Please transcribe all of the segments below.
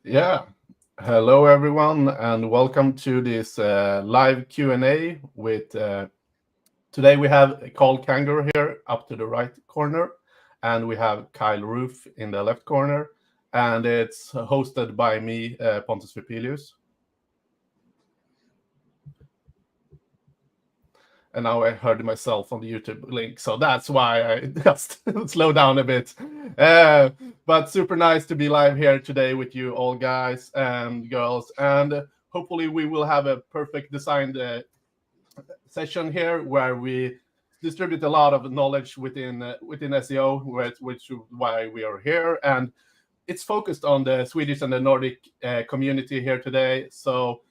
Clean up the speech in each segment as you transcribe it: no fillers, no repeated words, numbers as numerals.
Yeah. Hello, everyone, and welcome to this live Q&A with today we have Karl Kangur here up to the right corner, and we have Kyle Roof in the left corner, and it's hosted by me, Pontus Vippelius. And now I heard myself on the YouTube link, so that's why I just slow down a bit. But super nice to be live here today with you all, guys and girls, and hopefully we will have a perfect designed session here where we distribute a lot of knowledge within SEO, which is why we are here, and it's focused on the Swedish and the Nordic community here today. So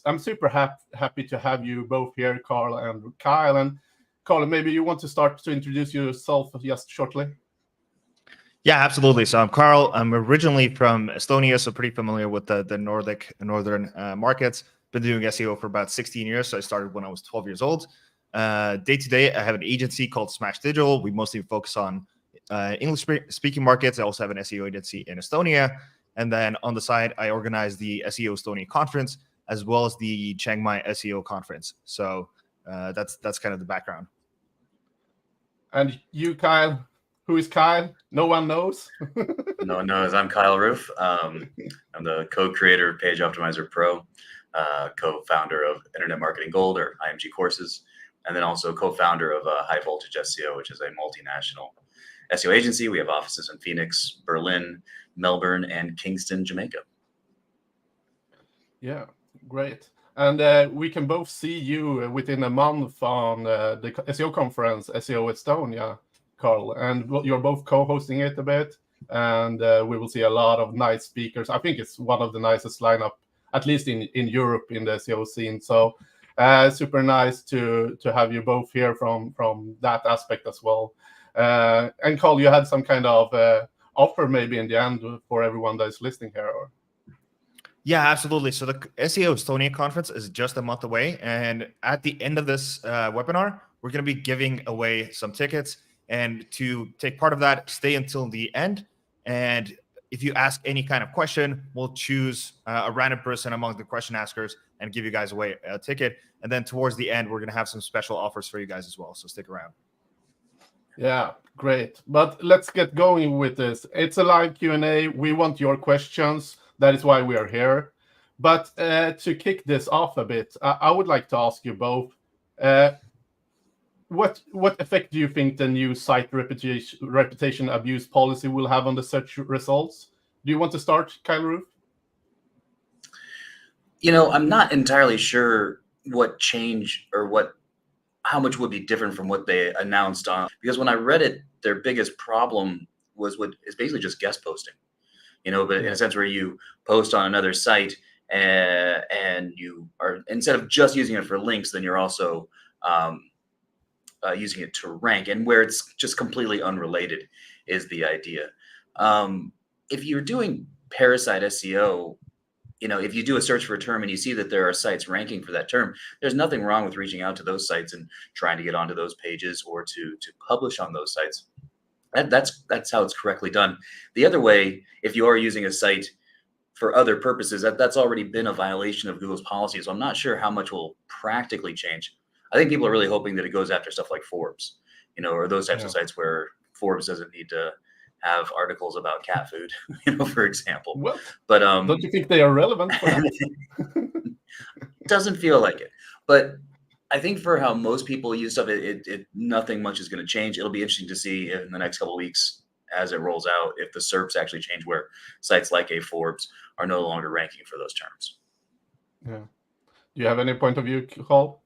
I'm super happy to have you both here, Karl and Kyle. And Karl, maybe you want to start to introduce yourself just shortly. Yeah, absolutely. So I'm Karl. I'm originally from Estonia, so pretty familiar with the northern markets. Been doing SEO for about 16 years. So I started when I was 12 years old. Day to day, I have an agency called Smash Digital. We mostly focus on English-speaking markets. I also have an SEO agency in Estonia. And then on the side, I organize the SEO Estonia Conference, as well as the Chiang Mai SEO Conference. So that's kind of the background. And you, Kyle? Who is Kyle? No one knows. No one knows. I'm Kyle Roof. I'm the co-creator of PageOptimizer Pro, co-founder of Internet Marketing Gold, or IMG courses, and then also co-founder of High Voltage SEO, which is a multinational SEO agency. We have offices in Phoenix, Berlin, Melbourne, and Kingston, Jamaica. Yeah, great. And we can both see you within a month on the SEO conference, SEO Estonia, Karl, and you're both co-hosting it a bit, and we will see a lot of nice speakers. I think it's one of the nicest lineup, at least in Europe, in the SEO scene. So super nice to have you both here from that aspect as well. And Karl, you had some kind of offer maybe in the end for everyone that is listening here, or? Yeah, absolutely. So the SEO Estonia conference is just a month away. And at the end of this webinar, we're going to be giving away some tickets. And to take part of that, stay until the end. And if you ask any kind of question, we'll choose a random person among the question askers and give you guys away a ticket. And then towards the end, we're going to have some special offers for you guys as well. So stick around. Yeah, great. But let's get going with this. It's a live Q&A. We want your questions. That is why we are here. But to kick this off a bit, I would like to ask you both, what effect do you think the new site reputation abuse policy will have on the search results? Do you want to start, Kyle Roof? I'm not entirely sure what change or how much would be different from what they announced on, because when I read it, their biggest problem was what is basically just guest posting. But in a sense where you post on another site and you are, instead of just using it for links, then you're also using it to rank, and where it's just completely unrelated is the idea. If you're doing parasite SEO, if you do a search for a term and you see that there are sites ranking for that term, there's nothing wrong with reaching out to those sites and trying to get onto those pages or to publish on those sites. That's how it's correctly done. The other way, if you are using a site for other purposes, that's already been a violation of Google's policy. So I'm not sure how much will practically change. I think people are really hoping that it goes after stuff like Forbes, or those types of sites where Forbes doesn't need to have articles about cat food, for example. Well, but don't you think they are relevant for that? Doesn't feel like it. But I think for how most people use stuff, nothing much is going to change. It'll be interesting to see in the next couple of weeks as it rolls out if the SERPs actually change, where sites like a Forbes are no longer ranking for those terms. Yeah. Do you have any point of view, Karl?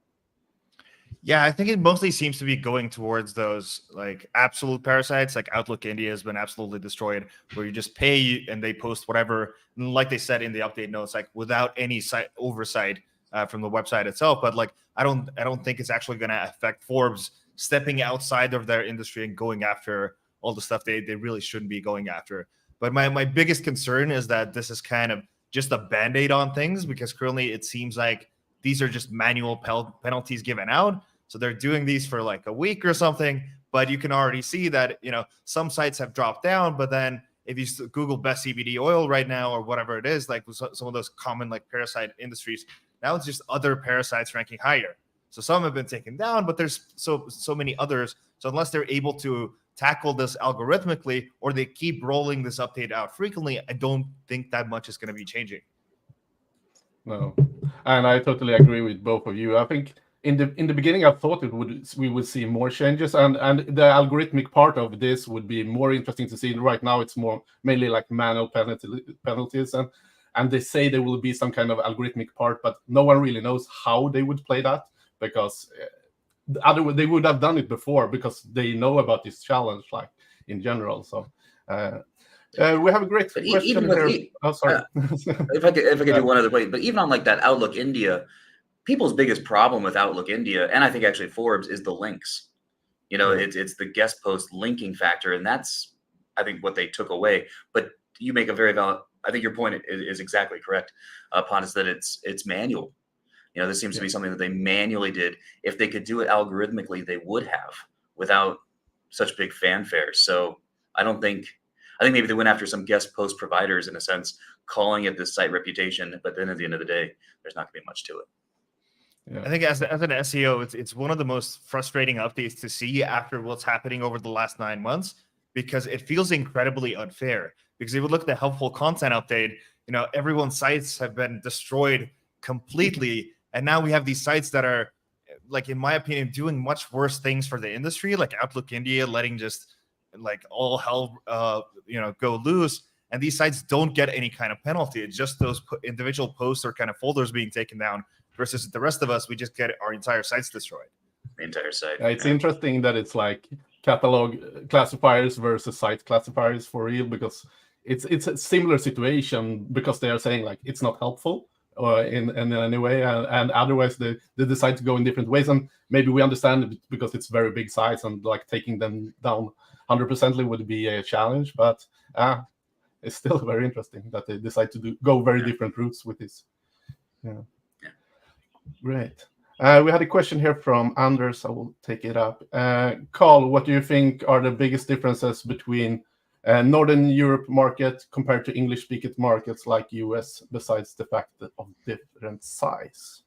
Yeah, I think it mostly seems to be going towards those like absolute parasites. Like Outlook India has been absolutely destroyed, where you just pay and they post whatever, like they said in the update notes, like without any site oversight from the website itself. But like I don't think it's actually going to affect Forbes stepping outside of their industry and going after all the stuff they really shouldn't be going after. But my biggest concern is that this is kind of just a band-aid on things, because currently it seems like these are just manual penalties given out. So they're doing these for like a week or something, but you can already see that, some sites have dropped down, but then if you Google best CBD oil right now or whatever it is, like some of those common like parasite industries, now it's just other parasites ranking higher. So some have been taken down, but there's so many others. So unless they're able to tackle this algorithmically, or they keep rolling this update out frequently, I don't think that much is going to be changing. No, and I totally agree with both of you. I think in the beginning I thought we would see more changes, and the algorithmic part of this would be more interesting to see. Right now it's more mainly like manual penalties, and they say there will be some kind of algorithmic part, but no one really knows how they would play that, because they would have done it before because they know about this challenge, like in general. So we have a great question here. Sorry. if I could do one other point, but even on like that Outlook India, people's biggest problem with Outlook India, and I think actually Forbes, is the links. It's the guest post linking factor, and that's, I think, what they took away. But you make a very valid, I think your point is exactly correct, Pontus, that it's manual. This seems to be something that they manually did. If they could do it algorithmically, they would have, without such big fanfare. So I think maybe they went after some guest post providers, in a sense, calling it this site reputation. But then at the end of the day, there's not going to be much to it. Yeah. I think as an SEO, it's one of the most frustrating updates to see after what's happening over the last 9 months, because it feels incredibly unfair. Because if you look at the helpful content update, everyone's sites have been destroyed completely. And now we have these sites that are, like, in my opinion, doing much worse things for the industry, like Outlook India letting just like all hell, go loose. And these sites don't get any kind of penalty. It's just those individual posts or kind of folders being taken down, versus the rest of us, we just get our entire sites destroyed. The entire site. It's interesting that it's like catalog classifiers versus site classifiers for real, because it's a similar situation, because they are saying like it's not helpful in any way, and otherwise they decide to go in different ways. And maybe we understand it because it's very big sites, and like taking them down 100% would be a challenge, but it's still very interesting that they decide to go very different routes with this. Great. We had a question here from Anders. I will take it up. Karl, what do you think are the biggest differences between Northern Europe market compared to English-speaking markets like US, besides the fact of different size?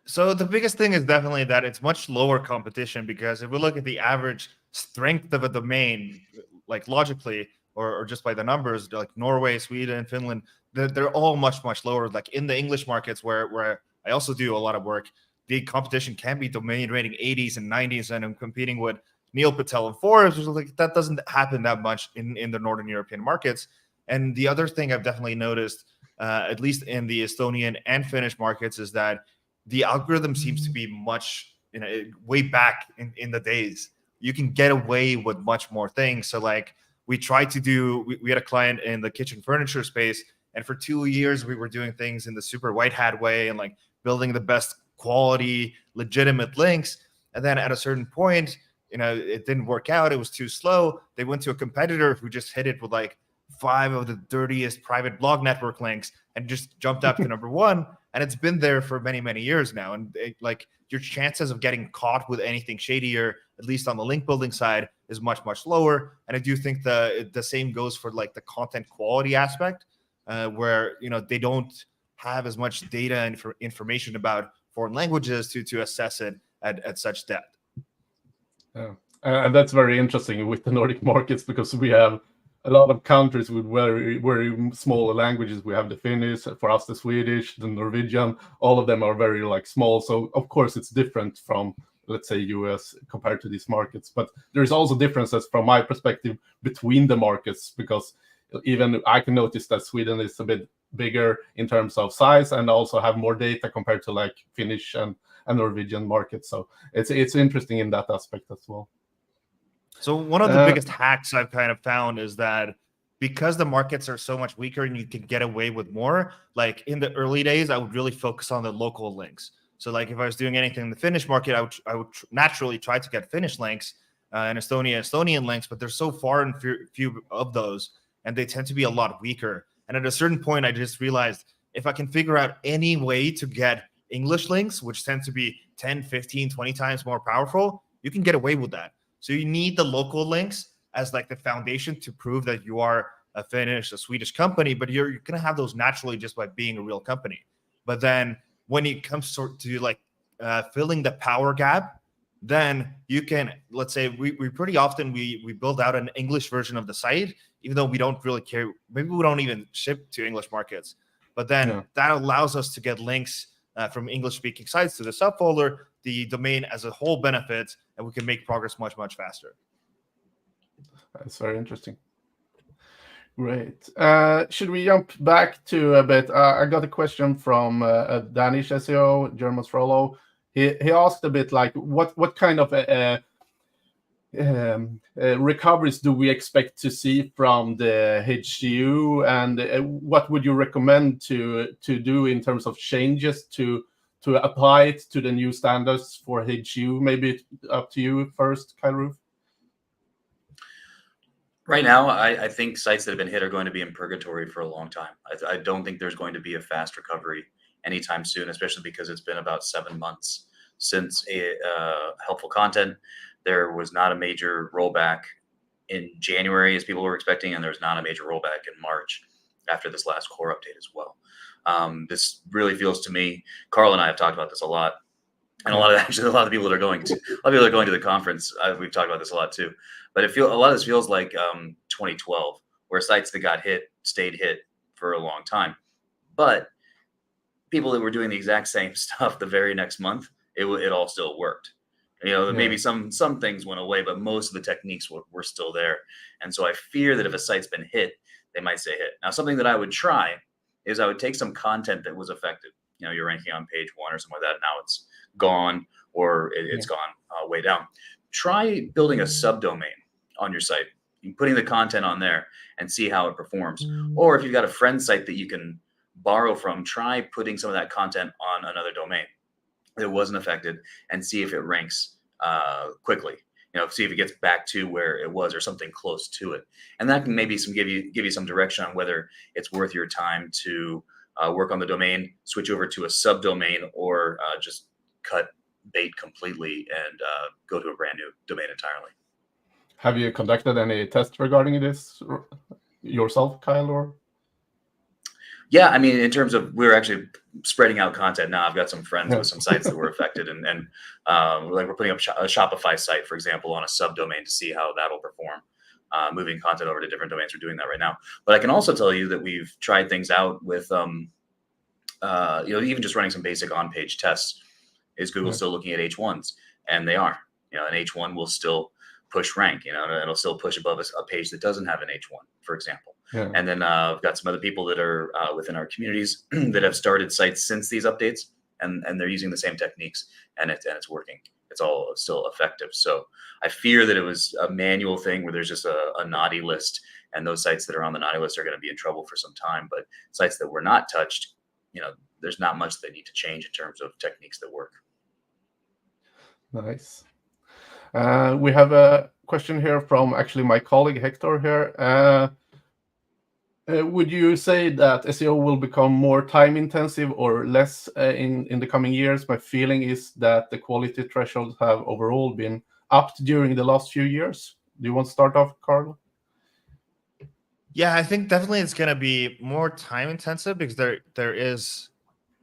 So the biggest thing is definitely that it's much lower competition, because if we look at the average strength of a domain, like logically, or just by the numbers, like Norway, Sweden, Finland, they're all much, much lower. Like in the English markets where I also do a lot of work, the competition can be domain rating 80s and 90s, and I'm competing with Neil Patel and Forbes, which is like, that doesn't happen that much in the Northern European markets. And the other thing I've definitely noticed, at least in the Estonian and Finnish markets, is that the algorithm seems to be much, way back in the days. You can get away with much more things. So like we tried to do, we had a client in the kitchen furniture space, and for 2 years we were doing things in the super white hat way and like building the best quality, legitimate links. And then at a certain point, it didn't work out. It was too slow. They went to a competitor who just hit it with like 5 of the dirtiest private blog network links and just jumped up to number 1. And it's been there for many, many years now. And like your chances of getting caught with anything shadier, at least on the link building side, is much, much lower. And I do think the same goes for like the content quality aspect, where, they don't have as much data and information about foreign languages to assess it at such depth. Yeah, and that's very interesting with the Nordic markets, because we have a lot of countries with very, very small languages. We have the Finnish, for us the Swedish, the Norwegian. All of them are very like small. So of course it's different from, let's say, US compared to these markets. But there's also differences from my perspective between the markets, because even I can notice that Sweden is a bit bigger in terms of size and also have more data compared to like Finnish and Norwegian markets. So it's interesting in that aspect as well. So one of the biggest hacks I've kind of found is that because the markets are so much weaker and you can get away with more, like in the early days, I would really focus on the local links. So like if I was doing anything in the Finnish market, I would naturally try to get Finnish links, and Estonian links, but there's so far and few of those, and they tend to be a lot weaker. And at a certain point, I just realized if I can figure out any way to get English links, which tend to be 10, 15, 20 times more powerful, you can get away with that. So you need the local links as like the foundation to prove that you are a Finnish, a Swedish company, but you're going to have those naturally just by being a real company. But then when it comes to like filling the power gap, then you can, let's say we pretty often we build out an English version of the site, even though we don't really care. Maybe we don't even ship to English markets, but then that allows us to get links from English speaking sites to the subfolder. The domain as a whole benefits, and we can make progress much, much faster. That's very interesting. Great. Should we jump back to a bit? I got a question from a Danish SEO, German Frollo. He asked a bit like, what kind of recoveries do we expect to see from the HCU, and what would you recommend to do in terms of changes to apply it to the new standards for HCU? Maybe up to you first, Kyle. Right now, I think sites that have been hit are going to be in purgatory for a long time. I don't think there's going to be a fast recovery anytime soon, especially because it's been about 7 months since helpful content. There was not a major rollback in January as people were expecting, and there's not a major rollback in March after this last core update as well. This really feels to me, Karl and I have talked about this a lot, and a lot of the people that are going to the conference, we've talked about this a lot too. But a lot of this feels like 2012, where sites that got hit stayed hit for a long time. But people that were doing the exact same stuff the very next month, it all still worked. Maybe some things went away, but most of the techniques were still there. And so I fear that if a site's been hit, they might say hit. Now, something that I would try is I would take some content that was affected. You're ranking on page 1 or something like that. Now it's gone, or it's gone way down. Try building a subdomain on your site, putting the content on there and see how it performs. Or if you've got a friend site that you can borrow from, try putting some of that content on another domain that wasn't affected and see if it ranks quickly. See if it gets back to where it was or something close to it. And that can maybe give you some direction on whether it's worth your time to work on the domain, switch over to a subdomain, or just cut bait completely and go to a brand new domain entirely. Have you conducted any tests regarding this yourself, Kyle? Or? Yeah, I mean, in terms of, we're actually spreading out content now. I've got some friends with some sites that were affected, and like we're putting up a Shopify site, for example, on a subdomain to see how that'll perform. Moving content over to different domains. We're doing that right now. But I can also tell you that we've tried things out with, even just running some basic on-page tests. Is Google still looking at H1s? And they are. An H1 will still push rank. It'll still push above a page that doesn't have an H1, for example. And then I've got some other people that are within our communities that have started sites since these updates, and they're using the same techniques, and it's working. It's all still effective. So I fear that it was a manual thing where there's just a naughty list, and those sites that are on the naughty list are going to be in trouble for some time. But sites that were not touched, there's not much they need to change in terms of techniques that work. Nice. We have a question here from actually my colleague Hector here. Would you say that SEO will become more time intensive or less in the coming years? My feeling is that the quality thresholds have overall been upped during the last few years. Do you want to start off, Karl? Yeah, I think definitely it's going to be more time intensive because there is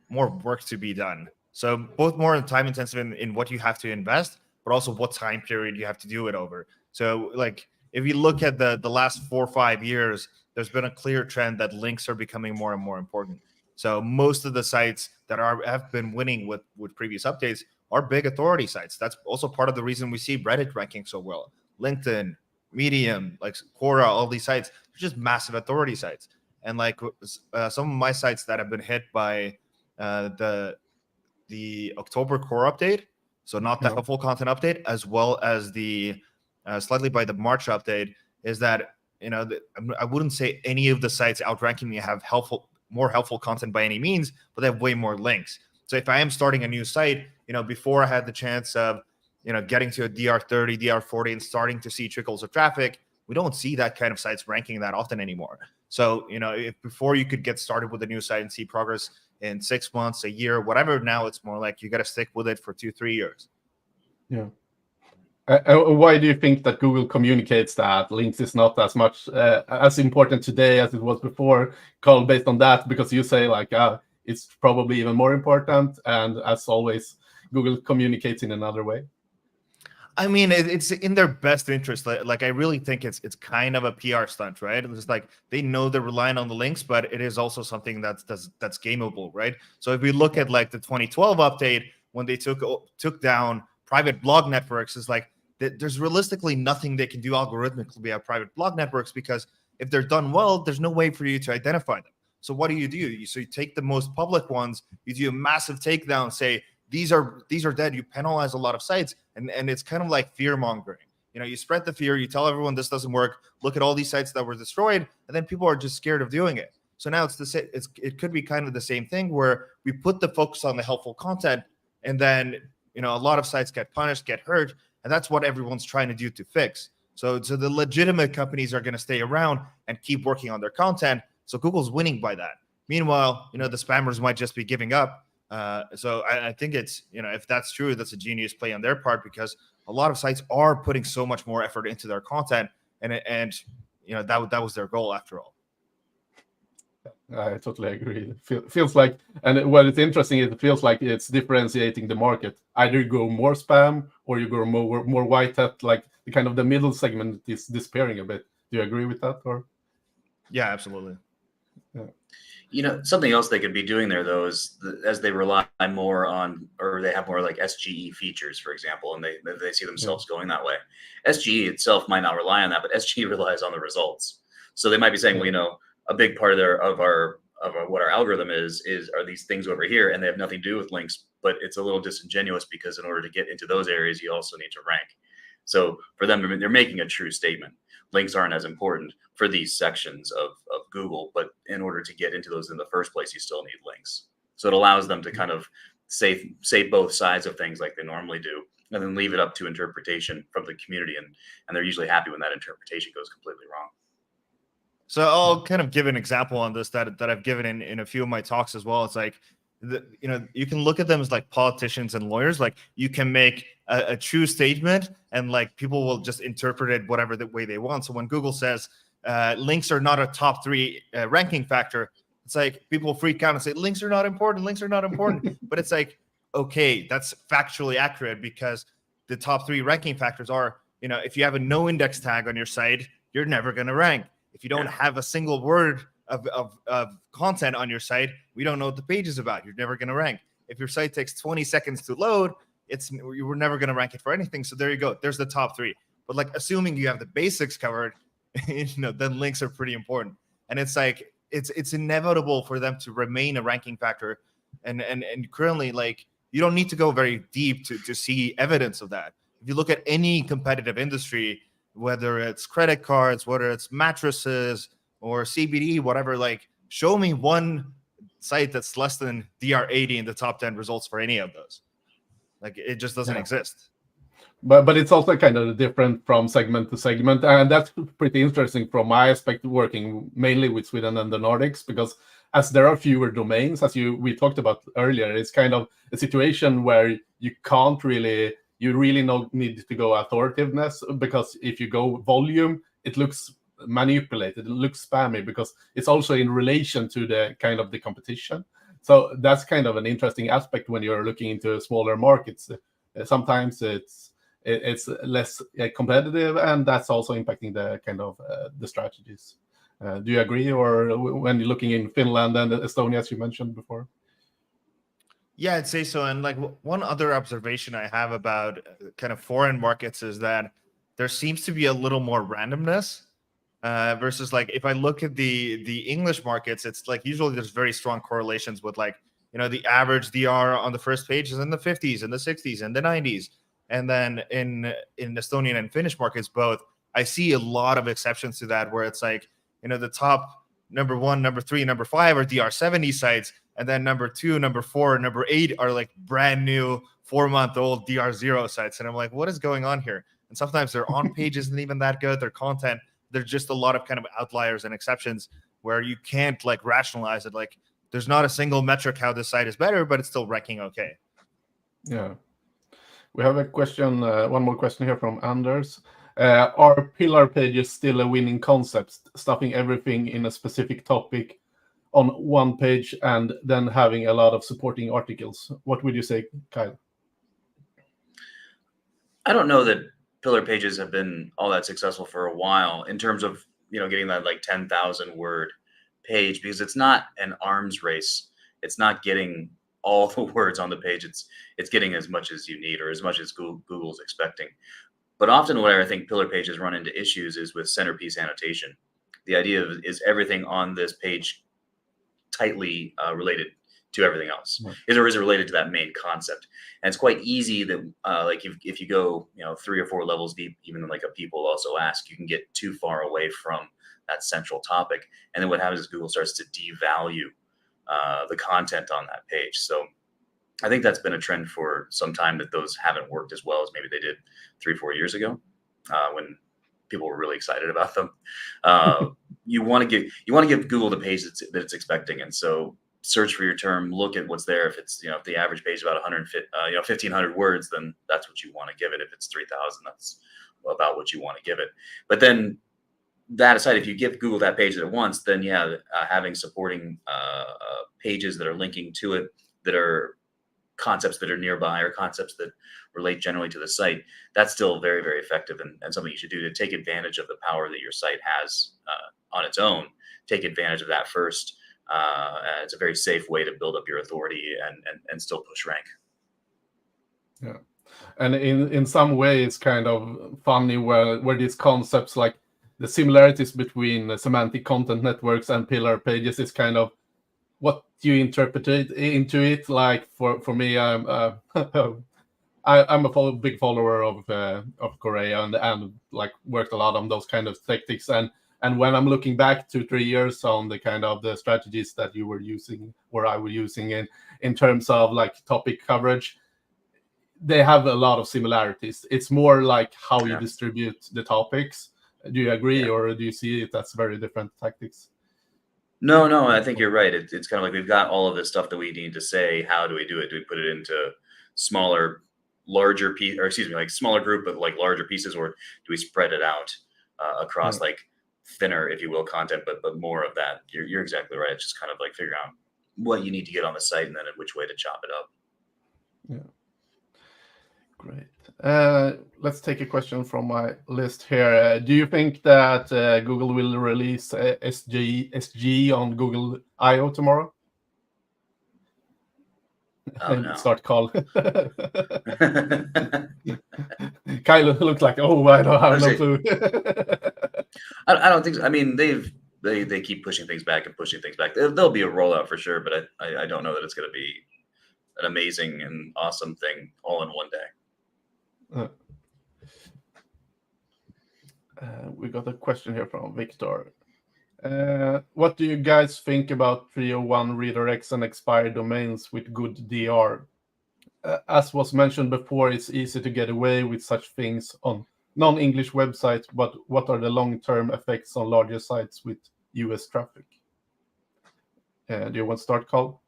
more work to be done. So both more time intensive in what you have to invest, but also what time period you have to do it over. So like if you look at the last 4 or 5 years, there's been a clear trend that links are becoming more and more important. So most of the sites that have been winning with previous updates are big authority sites. That's also part of the reason we see Reddit ranking so well. LinkedIn, Medium, like Quora, all these sites are just massive authority sites. And like some of my sites that have been hit by the October core update, so not the full content update, as well as the slightly by the March update, is that I wouldn't say any of the sites outranking me have more helpful content by any means, but they have way more links. So if I am starting a new site, before I had the chance of getting to a DR30, DR40 and starting to see trickles of traffic, we don't see that kind of sites ranking that often anymore. So if before you could get started with a new site and see progress in 6 months, a year, whatever, now it's more like you got to stick with it for 2-3 years. Yeah. Why do you think that Google communicates that links is not as much as important today as it was before, Carl, based on that? Because you say like it's probably even more important, and as always, Google communicates in another way. I mean, it's in their best interest. Like I really think it's kind of a PR stunt, right? It's just like they know they're relying on the links, but it is also something that's gameable, right? So if we look at like the 2012 update when they took down private blog networks, is like there's realistically nothing they can do algorithmically via private blog networks, because if they're done well, there's no way for you to identify them. So what do? So you take the most public ones, you do a massive takedown, say these are dead. You penalize a lot of sites, and it's kind of like fear mongering. You know, you spread the fear, you tell everyone this doesn't work. Look at all these sites that were destroyed, and then people are just scared of doing it. So now it could be kind of the same thing where we put the focus on the helpful content, and then a lot of sites get punished, get hurt, and that's what everyone's trying to do to fix. So the legitimate companies are going to stay around and keep working on their content. So Google's winning by that. Meanwhile, the spammers might just be giving up. So I think it's, if that's true, that's a genius play on their part, because a lot of sites are putting so much more effort into their content, and that was their goal after all. I totally agree. It feels like, and what is interesting is it feels like it's differentiating the market. Either you go more spam or you go more white hat, like the middle segment is disappearing a bit. Do you agree with that? Or yeah, absolutely. Yeah. Something else they could be doing there, though, is as they rely more on, or they have more like SGE features, for example, and they see themselves going that way. SGE itself might not rely on that, but SGE relies on the results. So they might be saying, well, a big part of what our algorithm are these things over here, and they have nothing to do with links. But it's a little disingenuous, because in order to get into those areas, you also need to rank. So for them, they're making a true statement. Links aren't as important for these sections of Google, but in order to get into those in the first place, you still need links. So it allows them to kind of say both sides of things like they normally do, and then leave it up to interpretation from the community. And they're usually happy when that interpretation goes completely wrong. So I'll kind of give an example on this that I've given in a few of my talks as well. It's like, you can look at them as like politicians and lawyers. Like you can make a true statement, and like people will just interpret it whatever the way they want. So when Google says links are not a top 3 ranking factor, it's like people freak out and say links are not important. Links are not important. But it's like, okay, that's factually accurate, because the top 3 ranking factors are, if you have a no index tag on your site, you're never going to rank. If you don't have a single word of content on your site, we don't know what the page is about, you're never going to rank. If your site takes 20 seconds to load, you were never going to rank it for anything. So there you go. There's the top 3. But like, assuming you have the basics covered, then links are pretty important. And it's like, it's inevitable for them to remain a ranking factor. And currently, like, you don't need to go very deep to see evidence of that. If you look at any competitive industry, whether it's credit cards, whether it's mattresses or CBD, whatever, like, show me one site that's less than DR80 in the top 10 results for any of those. Like, it just doesn't exist. But it's also kind of different from segment to segment, and that's pretty interesting from my aspect, working mainly with Sweden and the Nordics, because as there are fewer domains, as we talked about earlier, it's kind of a situation where you really need to go authoritativeness, because if you go volume, it looks manipulated, it looks spammy, because it's also in relation to the kind of the competition. So that's kind of an interesting aspect when you're looking into smaller markets. Sometimes it's less competitive, and that's also impacting the kind of the strategies. Do you agree? Or when you're looking in Finland and Estonia, as you mentioned before? Yeah, I'd say so. And like, one other observation I have about kind of foreign markets is that there seems to be a little more randomness versus, like, if I look at the English markets, it's like usually there's very strong correlations with, like, the average DR on the first page is in the 50s and the 60s and the 90s. And then in Estonian and Finnish markets both, I see a lot of exceptions to that, where it's like, the top number 1, number 3, number 5 are DR70 sites, and then number 2, number 4, number 8 are like brand new 4-month-old DR0 sites. And I'm like, what is going on here? And sometimes their on page isn't even that good. Their content, there's just a lot of kind of outliers and exceptions where you can't like rationalize it. Like, there's not a single metric how this site is better, but it's still ranking okay. Yeah. We have a question, one more question here from Anders. Are pillar pages still a winning concept, stuffing everything in a specific topic on one page and then having a lot of supporting articles? What would you say, Kyle? I don't know that pillar pages have been all that successful for a while in terms of, getting that like 10,000 word page, because it's not an arms race. It's not getting all the words on the page. It's getting as much as you need, or as much as Google's expecting. But often where I think pillar pages run into issues is with centerpiece annotation. The idea is everything on this page tightly related to everything else, is it related to that main concept. And it's quite easy that like if you go 3 or 4 levels deep, even like a people also ask, you can get too far away from that central topic, and then what happens is Google starts to devalue the content on that page. So I think that's been a trend for some time, that those haven't worked as well as maybe they did 3-4 years ago, when people were really excited about them. You want to give Google the page that it's expecting, and so search for your term, look at what's there. If it's if the average page is about 1,500 words, then that's what you want to give it. If it's 3,000, that's about what you want to give it. But then that aside, if you give Google that page that it wants, then having supporting pages that are linking to it, that are concepts that are nearby, or concepts that relate generally to the site, that's still very, very effective, and something you should do to take advantage of the power that your site has on its own. Take advantage of that first. It's a very safe way to build up your authority and still push rank. Yeah, and in some way it's kind of funny where these concepts, like the similarities between semantic content networks and pillar pages, is kind of what you interpret it into it. Like for me, I'm a big follower of Korea and like worked a lot on those kind of tactics, and when I'm looking back 2-3 years on the kind of the strategies that you were using, or I was using in terms of like topic coverage, they have a lot of similarities. It's more like how you distribute the topics. Do you agree, or do you see it as very different tactics? No, I think you're right. It's kind of like we've got all of this stuff that we need to say. How do we do it? Do we put it into smaller group, but like larger pieces, or do we spread it out across like thinner, if you will, content, but more of that? You're exactly right. It's just kind of like figuring out what you need to get on the site, and then in which way to chop it up. Yeah. Great. Let's take a question from my list here. Do you think that Google will release SG on Google I/O tomorrow? No. Start call. Kyle looked like, I don't have no clue. I don't think so. I mean, they keep pushing things back. There'll be a rollout for sure, but I don't know that it's going to be an amazing and awesome thing all in one day. We got a question here from Victor. What do you guys think about 301 redirects and expired domains with good DR? As was mentioned before, it's easy to get away with such things on non-English websites, but what are the long-term effects on larger sites with US traffic? Do you want to start, Carl?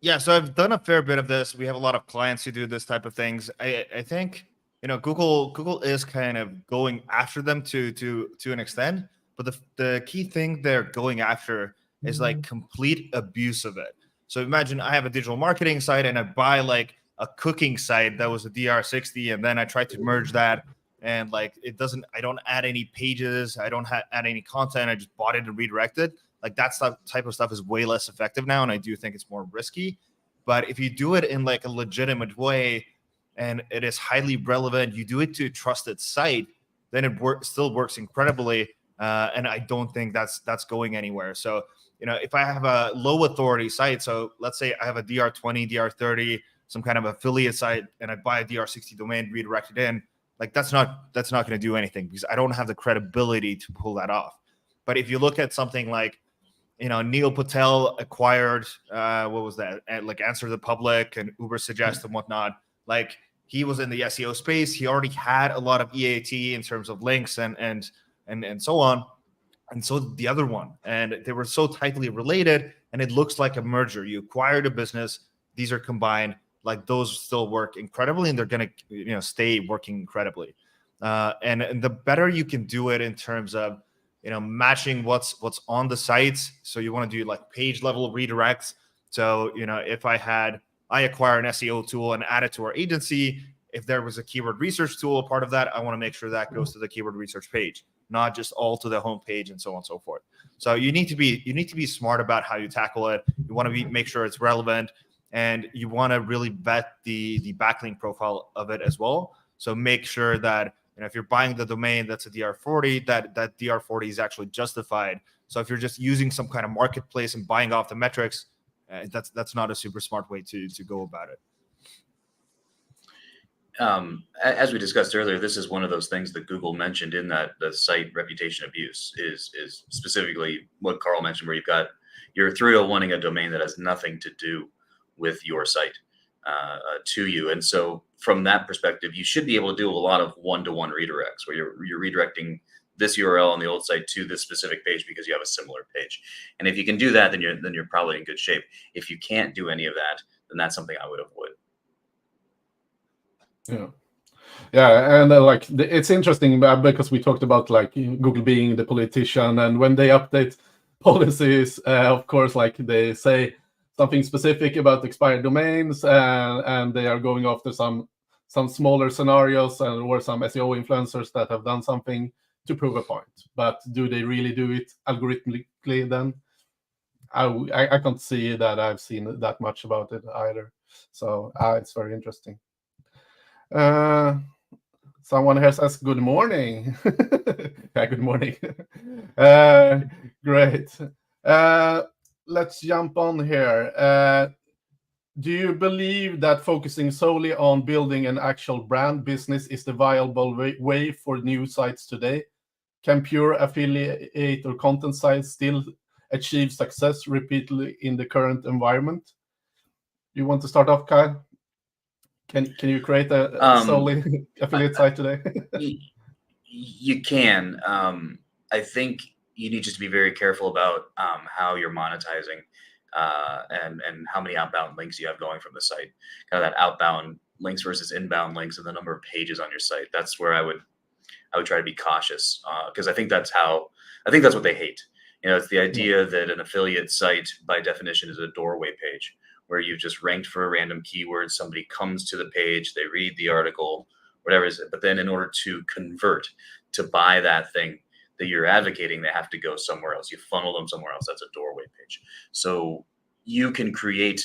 Yeah, so I've done a fair bit of this. We have a lot of clients who do this type of things. I think Google is kind of going after them to an extent, but the key thing they're going after is like complete abuse of it. So imagine I have a digital marketing site and I buy like a cooking site that was a DR60, and then I try to merge that, and like I don't add any pages, I don't add any content, I just bought it and redirected. Like that type of stuff is way less effective now, and I do think it's more risky. But if you do it in like a legitimate way and it is highly relevant, you do it to a trusted site, then it still works incredibly. And I don't think that's going anywhere. So, if I have a low authority site, so let's say I have a DR20, DR30, some kind of affiliate site, and I buy a DR60 domain, redirect it in, like that's not going to do anything because I don't have the credibility to pull that off. But if you look at something like, Neil Patel acquired, what was that? Like Answer the Public and Uber Suggest and whatnot. Like he was in the SEO space. He already had a lot of EAT in terms of links and so on. And so the other one, and they were so tightly related, and it looks like a merger. You acquired a business, these are combined, like those still work incredibly, and they're going to stay working incredibly. And the better you can do it in terms of matching what's on the sites. So you want to do like page level redirects. So if I acquire an SEO tool and add it to our agency, if there was a keyword research tool, part of that, I want to make sure that goes to the keyword research page, not just all to the home page and so on and so forth. So you need to be smart about how you tackle it. You want to make sure it's relevant, and you want to really vet the backlink profile of it as well. So make sure that if you're buying the domain that's a DR40, that DR40 is actually justified. So if you're just using some kind of marketplace and buying off the metrics, that's not a super smart way to go about it. As we discussed earlier, this is one of those things that Google mentioned in that the site reputation abuse is specifically what Karl mentioned, where you're 301ing a domain that has nothing to do with your site to you. And so from that perspective, you should be able to do a lot of one-to-one redirects where you're redirecting this URL on the old site to this specific page because you have a similar page. And if you can do that, then you're probably in good shape. If you can't do any of that, then that's something I would avoid. Yeah, and it's interesting because we talked about like Google being the politician, and when they update policies, of course, like they say something specific about expired domains, and they are going after some smaller scenarios or some SEO influencers that have done something to prove a point. But do they really do it algorithmically then? I can't see that I've seen that much about it either. So it's very interesting. Someone here says good morning. Yeah, good morning. Great. Let's jump on here. Do you believe that focusing solely on building an actual brand business is the viable way for new sites today? Can pure affiliate or content sites still achieve success repeatedly in the current environment? You want to start off, Kyle? Can you create a solely affiliate site today? You can. I think you need just to be very careful about how you're monetizing and how many outbound links you have going from the site. Kind of that outbound links versus inbound links and the number of pages on your site. That's where I would try to be cautious because I think that's what they hate. It's the idea that an affiliate site by definition is a doorway page, where you've just ranked for a random keyword. Somebody comes to the page, they read the article, whatever it is. But then in order to convert, to buy that thing that you're advocating, they have to go somewhere else. You funnel them somewhere else. That's a doorway page. So you can create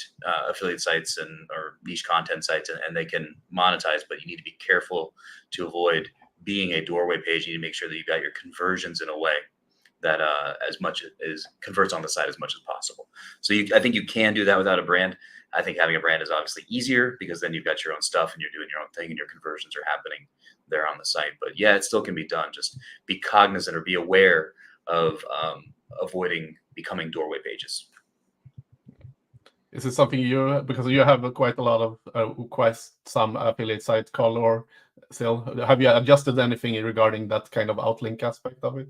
affiliate sites or niche content sites, and they can monetize, but you need to be careful to avoid being a doorway page. You need to make sure that you got your conversions in a way that as much as converts on the site as much as possible. So I think you can do that without a brand. I think having a brand is obviously easier because then you've got your own stuff and you're doing your own thing and your conversions are happening there on the site. But yeah, it still can be done. Just be cognizant or be aware of avoiding becoming doorway pages. Is it something because you have quite a lot of some affiliate sites, Karl, or still, have you adjusted anything regarding that kind of outlink aspect of it?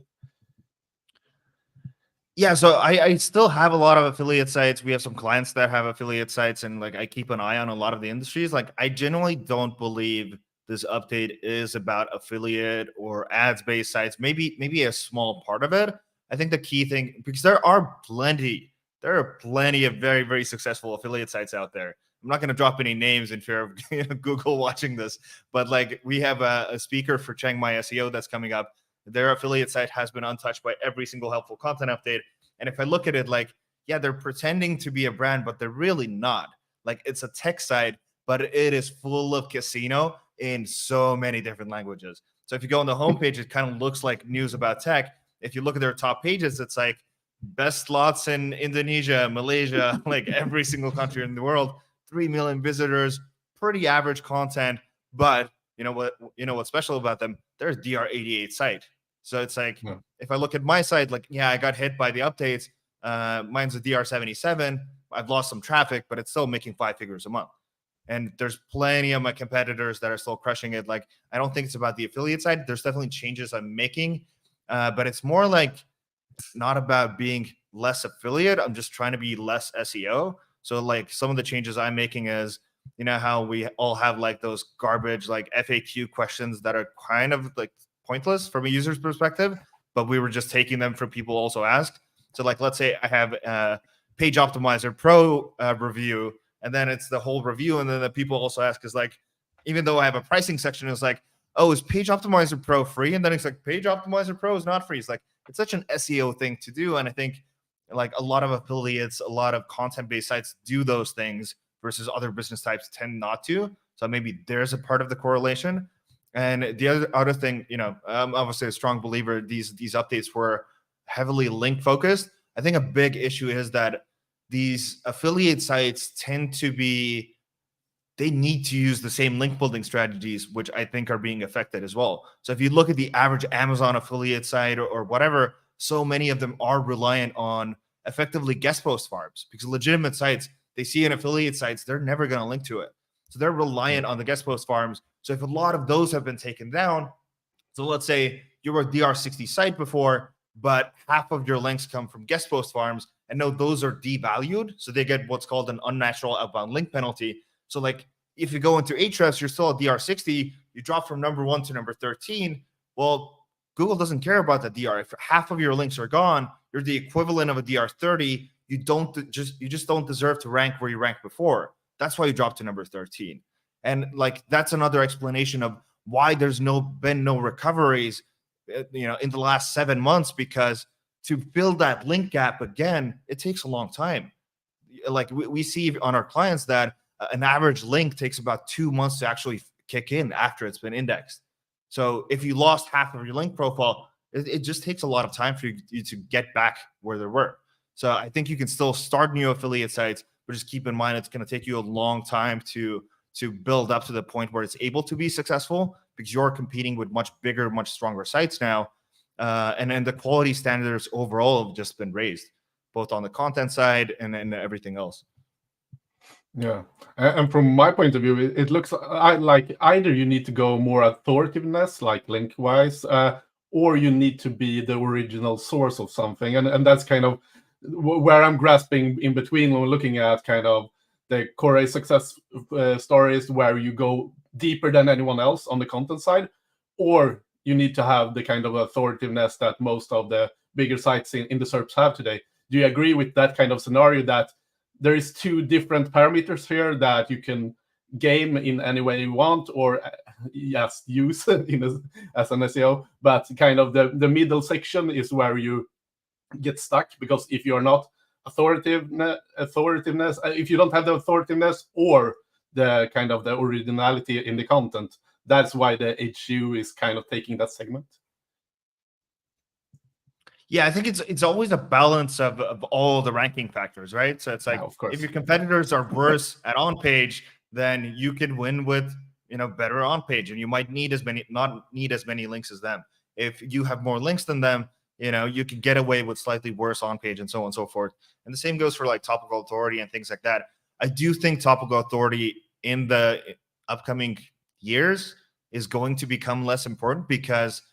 Yeah, so I still have a lot of affiliate sites. We have some clients that have affiliate sites, and like I keep an eye on a lot of the industries. Like I genuinely don't believe this update is about affiliate or ads-based sites. Maybe a small part of it. I think the key thing, because there are plenty of very, very successful affiliate sites out there. I'm not going to drop any names in fear of Google watching this, but like we have a speaker for Chiang Mai SEO that's coming up. Their affiliate site has been untouched by every single helpful content update. And if I look at it, like, yeah, they're pretending to be a brand, but they're really not. Like, it's a tech site, but it is full of casino in so many different languages. So if you go on the homepage, it kind of looks like news about tech. If you look at their top pages, it's like best slots in Indonesia, Malaysia, like every single country in the world, 3 million visitors, pretty average content. But you know what's special about them? They're a DR88 site. So it's like, if I look at my site, like, yeah, I got hit by the updates. Mine's a DR77. I've lost some traffic, but it's still making 5 figures a month. And there's plenty of my competitors that are still crushing it. Like, I don't think it's about the affiliate side. There's definitely changes I'm making, but it's more like not about being less affiliate. I'm just trying to be less SEO. So like some of the changes I'm making is You know how we all have like those garbage like FAQ questions that are kind of like pointless from a user's perspective, but we were just taking them from people also asked. So like, let's say I have a PageOptimizer Pro review, and then it's the whole review, and then the people also ask is like, even though I have a pricing section, it's like, oh, is PageOptimizer Pro free? And then it's like, PageOptimizer Pro is not free. It's like, it's such an SEO thing to do. And I think like a lot of affiliates, a lot of content-based sites do those things versus other business types tend not to. So maybe there's a part of the correlation. And the other thing, you know, I'm obviously a strong believer these updates were heavily link focused. I think a big issue is that these affiliate sites tend to be, they need to use the same link building strategies, which I think are being affected as well. So if you look at the average Amazon affiliate site or whatever, so many of them are reliant on effectively guest post farms, because legitimate sites, they see an affiliate sites, they're never going to link to it. So they're reliant on the guest post farms. So if a lot of those have been taken down, so let's say you were a DR60 site before, but half of your links come from guest post farms, and no, those are devalued. So they get what's called an unnatural outbound link penalty. So like if you go into Ahrefs, you're still at DR60, you drop from number 1 to number 13. Well, Google doesn't care about the DR. If half of your links are gone, you're the equivalent of a DR30. You just don't deserve to rank where you ranked before. That's why you dropped to number 13. And like that's another explanation of why there's been no recoveries, you know, in the last 7 months, because to build that link gap again, it takes a long time. Like we see on our clients that an average link takes about 2 months to actually kick in after it's been indexed. So if you lost half of your link profile, it just takes a lot of time for you to get back where they were. So I think you can still start new affiliate sites, but just keep in mind it's going to take you a long time to build up to the point where it's able to be successful, because you're competing with much bigger, much stronger sites now. And then the quality standards overall have just been raised, both on the content side and everything else. Yeah, and from my point of view, it looks like either you need to go more authoritativeness, like link-wise, or you need to be the original source of something, and that's kind of where I'm grasping in between when we're looking at kind of the core success stories, where you go deeper than anyone else on the content side, or you need to have the kind of authoritativeness that most of the bigger sites in the SERPs have today. Do you agree with that kind of scenario, that there is two different parameters here that you can game in any way you want, or yes, use as an SEO, but kind of the middle section is where you get stuck, because if you're not authoritativeness, if you don't have the authoritativeness or the kind of the originality in the content, that's why the HCU is kind of taking that segment. Yeah, I think it's always a balance of all the ranking factors, right? So it's like, of course, if your competitors are worse at on page, then you can win with, you know, better on page, and you might not need as many links as them. If you have more links than them, you know, you can get away with slightly worse on page, and so on and so forth. And the same goes for like topical authority and things like that. I do think topical authority in the upcoming years is going to become less important, because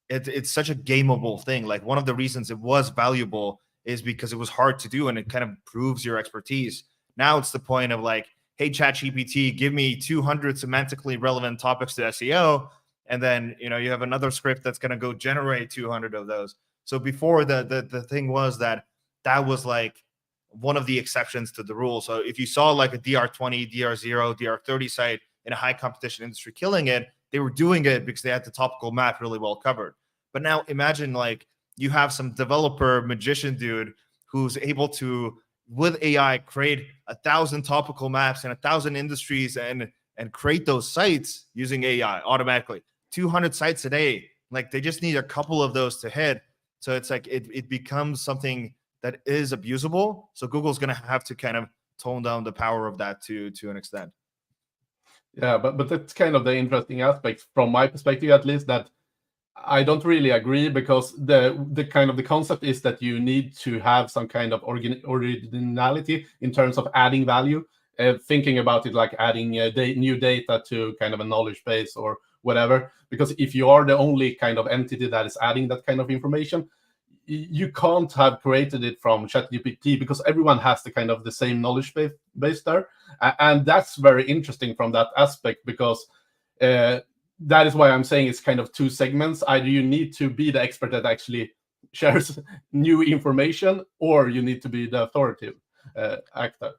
it's such a gameable thing. Like one of the reasons it was valuable is because it was hard to do, and it kind of proves your expertise. Now it's the point of like, hey, ChatGPT, give me 200 semantically relevant topics to SEO. And then, you know, you have another script that's going to go generate 200 of those. So before the thing was that was like one of the exceptions to the rule. So if you saw like a DR20, DR0, DR30 site in a high competition industry killing it, they were doing it because they had the topical map really well covered. But now imagine like you have some developer magician dude who's able to, with AI, create 1,000 topical maps in 1,000 industries and create those sites using AI automatically. 200 sites a day. Like they just need a couple of those to hit. So it's like it becomes something that is abusable. So Google's going to have to kind of tone down the power of that to an extent. Yeah, but that's kind of the interesting aspect from my perspective, at least, that I don't really agree, because the kind of the concept is that you need to have some kind of originality in terms of adding value. Thinking about it like adding new data to kind of a knowledge base or whatever, because if you are the only kind of entity that is adding that kind of information, you can't have created it from ChatGPT because everyone has the same knowledge base there, and that's very interesting from that aspect, because that is why I'm saying it's kind of two segments. Either you need to be the expert that actually shares new information, or you need to be the authoritative actor.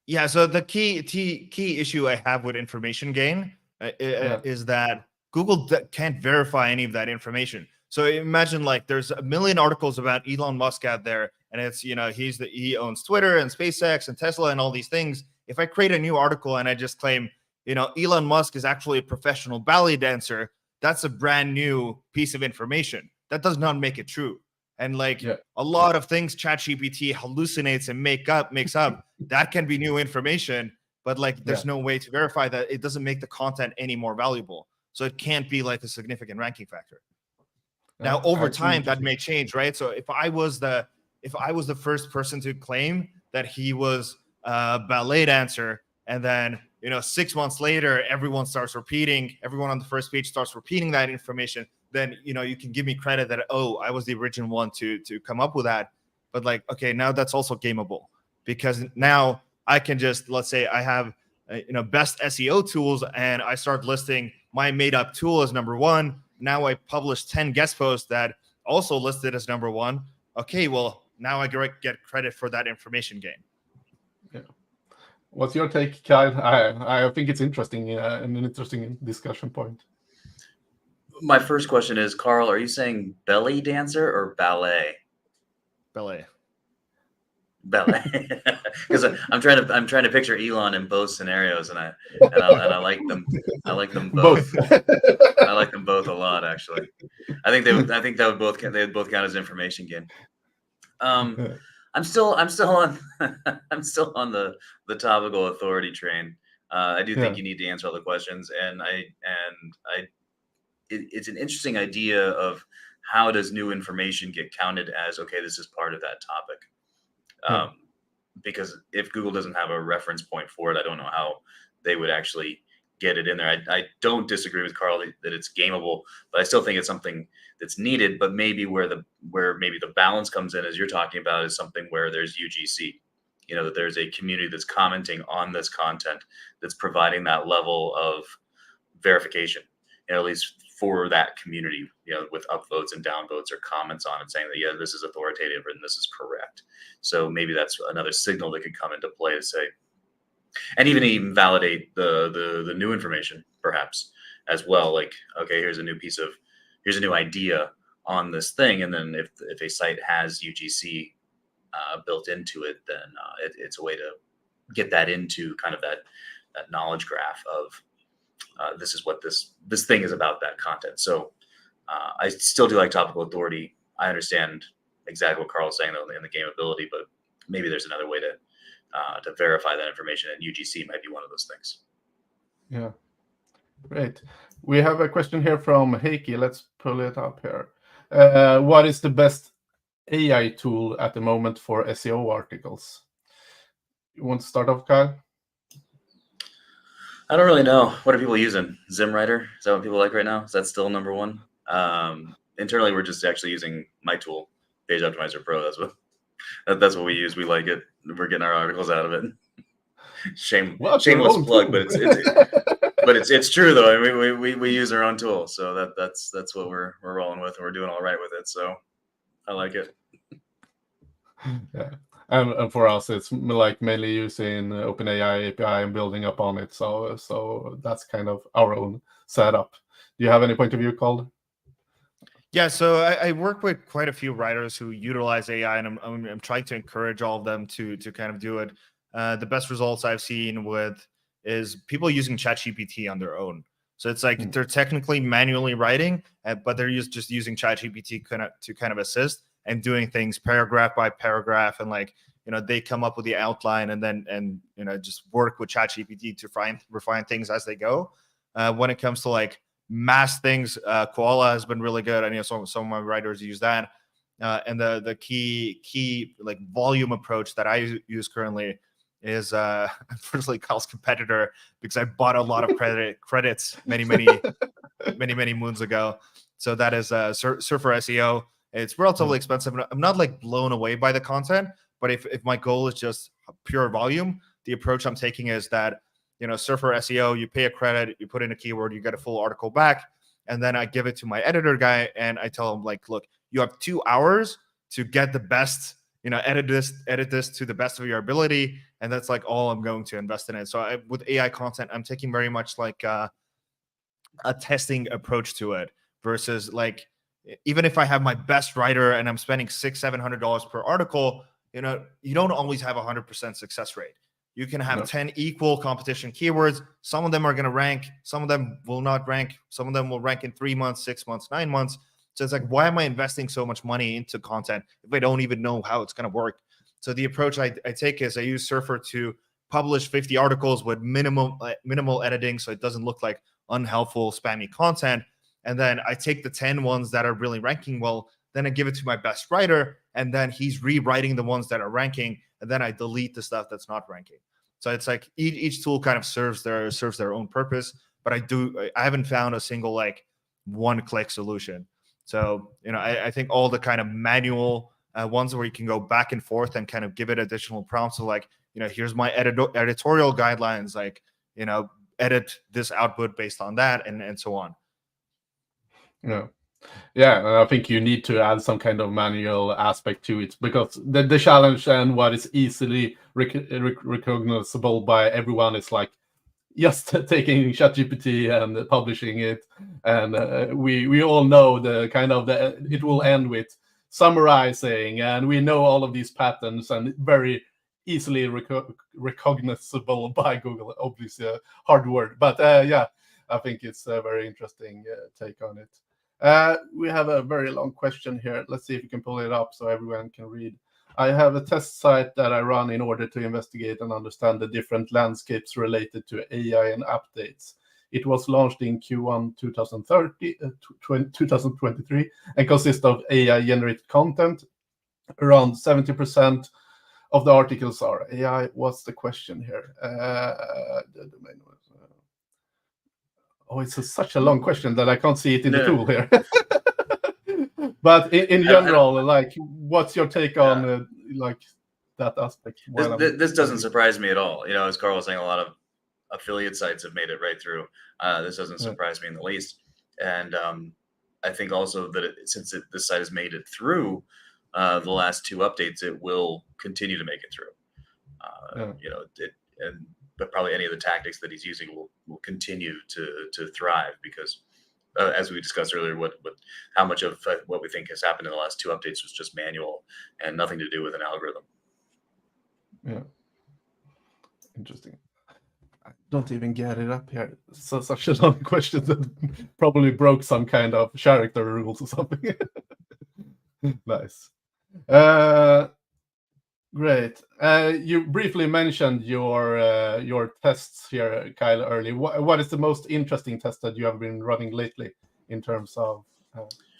Yeah, so the key issue I have with information gain is that Google can't verify any of that information. So imagine like there's a million articles about Elon Musk out there, and it's, you know, he owns Twitter and SpaceX and Tesla and all these things. If I create a new article and I just claim, you know, Elon Musk is actually a professional ballet dancer, that's a brand new piece of information. That does not make it true. And like a lot of things ChatGPT hallucinates and makes up, that can be new information, but like there's no way to verify that. It doesn't make the content any more valuable. So it can't be like a significant ranking factor. Now, over time, that may change, right? So if I was the first person to claim that he was a ballet dancer, and then, you know, 6 months later, everyone on the first page starts repeating that information, then, you know, you can give me credit that, oh, I was the original one to come up with that. But like, okay, now that's also gameable, because now I can just, let's say I have, you know, best SEO tools, and I start listing my made up tool as number one. Now I publish 10 guest posts that also listed as number one. Okay, well, now I get credit for that information gain. Yeah. What's your take, Kyle? I think it's interesting, and an interesting discussion point. My first question is, Karl, are you saying belly dancer or ballet? Ballet. Ballet. Because I'm trying to picture Elon in both scenarios, and I like them. I like them both. I like them both a lot, actually. I think they'd both count as information gain. I'm still on I'm still on the topical authority train. I do think you need to answer all the questions, and it's an interesting idea of how does new information get counted as, okay, this is part of that topic. Because if Google doesn't have a reference point for it, I don't know how they would actually get it in there. I don't disagree with Karl that it's gameable, but I still think it's something that's needed. But maybe where maybe the balance comes in, as you're talking about, is something where there's UGC, you know, that there's a community that's commenting on this content, that's providing that level of verification, you know, at least for that community, you know, with upvotes and downvotes or comments on it saying that, yeah, this is authoritative and this is correct. So maybe that's another signal that could come into play to say, and even validate the new information perhaps as well. Like, okay, here's a new idea on this thing. And then if a site has UGC built into it, then it's a way to get that into kind of that knowledge graph of, this is what this thing is about, that content. So I still do like topical authority. I understand exactly what Karl's saying though in the gameability, but maybe there's another way to verify that information, and UGC might be one of those things. Yeah, great. We have a question here from Heikki. Let's pull it up here. What is the best AI tool at the moment for SEO articles? You want to start off, Kyle? I don't really know. What are people using? ZimWriter? Is that what people like right now? Is that still number one? Internally, we're just actually using my tool, PageOptimizer Pro. That's what we use. We like it. We're getting our articles out of it. Shameless plug, but it's true though. I mean, we use our own tool, so that's what we're rolling with, and we're doing all right with it. So I like it. Yeah. And for us, it's like mainly using OpenAI API and building up on it. So that's kind of our own setup. Do you have any point of view, Karl? Yeah, so I work with quite a few writers who utilize AI, and I'm trying to encourage all of them to kind of do it. The best results I've seen is people using ChatGPT on their own. So it's like they're technically manually writing, but they're just using ChatGPT to kind of assist and doing things paragraph by paragraph, and like, you know, they come up with the outline and you know, just work with ChatGPT to refine things as they go. When it comes to like mass things, Koala has been really good. I know some of my writers use that. And the key like volume approach that I use currently is unfortunately Karl's competitor, because I bought a lot of credits many moons ago. So that is Surfer SEO. It's relatively expensive. I'm not like blown away by the content, but if my goal is just pure volume, the approach I'm taking is that, Surfer SEO, you pay a credit, you put in a keyword, you get a full article back, and then I give it to my editor guy and I tell him, like, look, you have 2 hours to get the best, edit this to the best of your ability, and that's like all I'm going to invest in it. So with AI content, I'm taking very much like a testing approach to it, versus like, even if I have my best writer and I'm spending $600-700 per article, you don't always have 100% success rate. You can have 10 equal competition keywords. Some of them are going to rank. Some of them will not rank. Some of them will rank in 3 months, 6 months, 9 months. So it's like, why am I investing so much money into content if I don't even know how it's going to work? So the approach I take is I use Surfer to publish 50 articles with minimal editing, so it doesn't look like unhelpful, spammy content. And then I take the 10 ones that are really ranking well, then I give it to my best writer, and then he's rewriting the ones that are ranking, and then I delete the stuff that's not ranking. So it's like each tool kind of serves their own purpose, but I haven't found a single like one-click solution. So, I think all the kind of manual ones where you can go back and forth and kind of give it additional prompts. So like, here's my editorial guidelines, like, edit this output based on that, and so on. Yeah, and I think you need to add some kind of manual aspect to it, because the challenge and what is easily recognizable by everyone is like just taking ChatGPT and publishing it, and we all know it will end with summarizing, and we know all of these patterns, and very easily recognizable by Google. Obviously a hard word, but yeah, I think it's a very interesting take on it. We have a very long question here. Let's see if we can pull it up so everyone can read. I have a test site that I run in order to investigate and understand the different landscapes related to AI and updates. It was launched in Q1 2023 and consists of AI-generated content. Around 70% of the articles are AI. What's the question here? The domain was... Oh, it's such a long question that I can't see it in the tool here. But in general, like, what's your take on like that aspect? This doesn't surprise me at all. As Karl was saying, a lot of affiliate sites have made it right through. This doesn't surprise me in the least. And I think also that since this site has made it through the last 2 updates, it will continue to make it through. But probably any of the tactics that he's using will continue to thrive, because as we discussed earlier, how much of what we think has happened in the last 2 updates was just manual and nothing to do with an algorithm. Yeah, interesting. I don't even get it up here. So such a long question that probably broke some kind of character rules or something. Nice. Great. You briefly mentioned your tests here, Kyle, earlier. What is the most interesting test that you have been running lately in terms of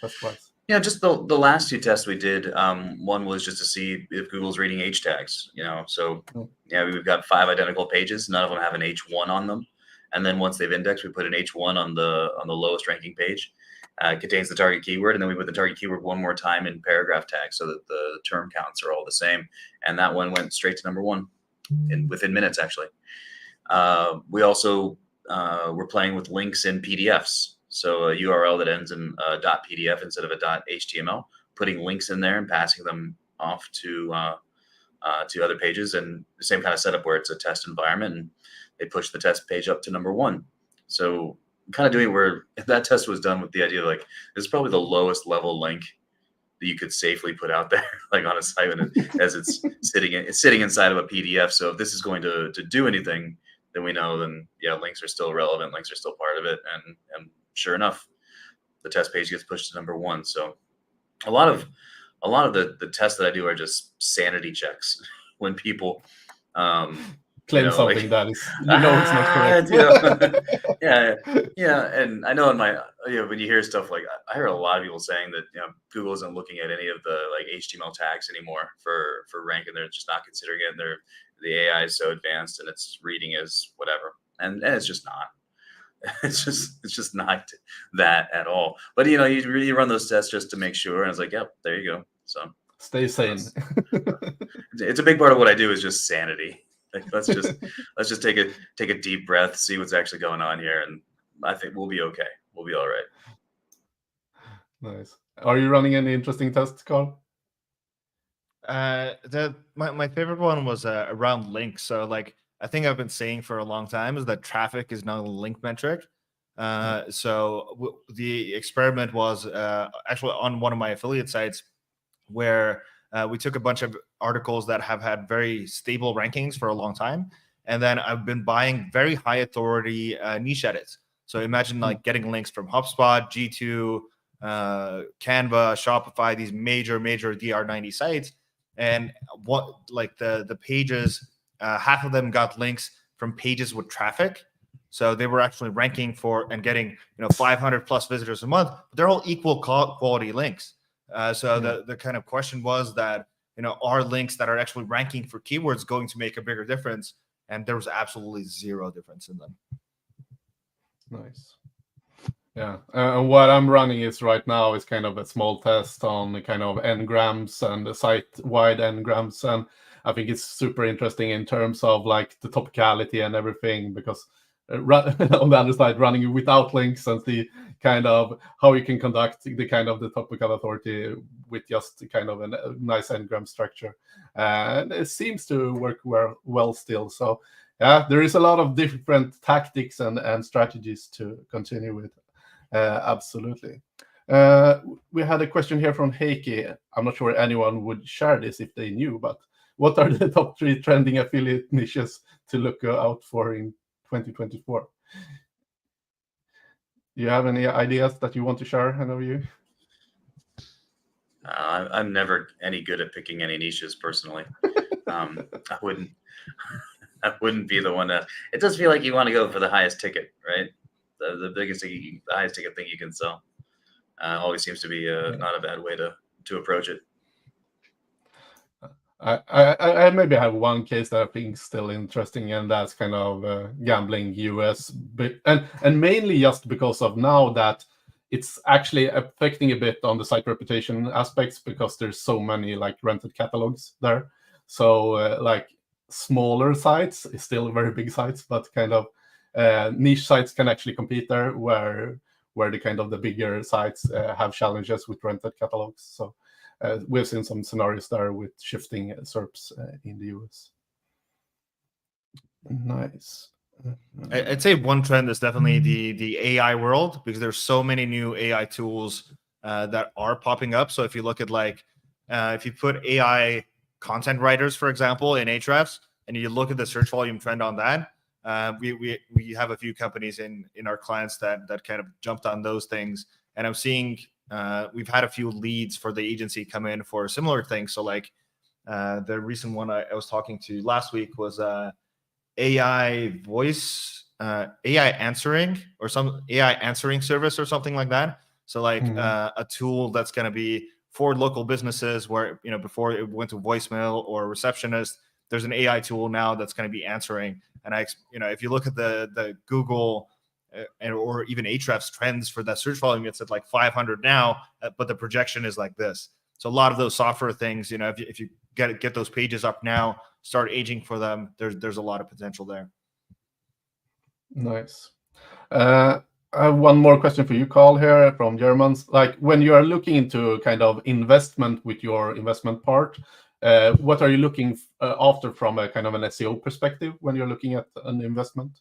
test-wise? Yeah, just the last 2 tests we did. One was just to see if Google's reading H tags. So we've got 5 identical pages. None of them have an H1 on them. And then once they've indexed, we put an H1 on the lowest ranking page. It contains the target keyword, and then we put the target keyword one more time in paragraph tags so that the term counts are all the same. And that one went straight to number 1 within minutes, actually. We also were playing with links in PDFs. So a URL that ends in .pdf instead of a .html, putting links in there and passing them off to other pages, and the same kind of setup where it's a test environment, and they push the test page up to number 1. So kind of doing where that test was done with the idea, like, this is probably the lowest level link that you could safely put out there, like on a site, as it's sitting inside of a PDF. So if this is going to do anything, then we know, then yeah, links are still relevant, links are still part of it, and sure enough, the test page gets pushed to number 1. So a lot of the tests that I do are just sanity checks when people claim something that is, it's not correct. Yeah, and I know when you hear stuff like, I hear a lot of people saying that Google isn't looking at any of the like HTML tags anymore for ranking. They're just not considering it, and the AI is so advanced and it's reading as whatever, and it's just not. It's just not that at all. But you really run those tests just to make sure. And it's like, yep, there you go. So Stay sane. it's a big part of what I do is just sanity. Like, let's just take a deep breath, see what's actually going on here, and I think we'll be okay. We'll be all right. Nice. Are you running any interesting tests, Carl? My favorite one was around links. So like I think I've been saying for a long time is that traffic is not a link metric. So the experiment was actually on one of my affiliate sites where we took a bunch of articles that have had very stable rankings for a long time, and then I've been buying very high authority niche edits. So imagine like getting links from HubSpot, G2, Canva, Shopify, these major DR90 sites. And what like the pages, half of them got links from pages with traffic. So they were actually ranking for and getting 500 plus visitors a month. But they're all equal quality links. So the kind of question was that are links that are actually ranking for keywords going to make a bigger difference? And there was absolutely zero difference in them. Nice. Yeah, and what I'm running is right now is kind of a small test on the kind of n-grams and the site-wide n-grams, and I think it's super interesting in terms of like the topicality and everything, because on the other side, running without links and the kind of how you can conduct the kind of the topical authority with just kind of a nice n-gram structure, and it seems to work well still. So yeah, there is a lot of different tactics and strategies to continue with. Absolutely. We had a question here from Heikki. I'm not sure anyone would share this if they knew, but what are the top 3 trending affiliate niches to look out for in 2024? Do you have any ideas that you want to share, any of you? I'm never any good at picking any niches personally. I wouldn't be the one to. It does feel like you want to go for the highest ticket, right? The biggest thing, the highest ticket thing you can sell. Always seems to be not a bad way to approach it. I maybe have one case that I think is still interesting, and that's kind of gambling US, and mainly just because of now that it's actually affecting a bit on the site reputation aspects, because there's so many like rented catalogs there. So like smaller sites is still very big sites, but kind of niche sites can actually compete there, where the kind of the bigger sites have challenges with rented catalogs. So we've seen some scenarios there with shifting SERPs in the US. Nice. I'd say one trend is definitely the AI world, because there's so many new AI tools that are popping up. So if you look at like, if you put AI content writers, for example, in Ahrefs, and you look at the search volume trend on that, we have a few companies in our clients that kind of jumped on those things. And I'm seeing we've had a few leads for the agency come in for similar things. So like the recent one I was talking to last week was AI voice, AI answering, or some AI answering service or something like that. So like a tool that's going to be for local businesses where, before it went to voicemail or receptionist, there's an AI tool now that's going to be answering. And if you look at the Google or even Ahrefs trends for that search volume, it's at like 500 now, but the projection is like this. So a lot of those software things, if you get those pages up now, start aging for them, there's a lot of potential there. Nice. I have one more question for you, Carl, here from Germans. Like, when you are looking into kind of investment with your investment part, what are you looking after from a kind of an SEO perspective when you're looking at an investment?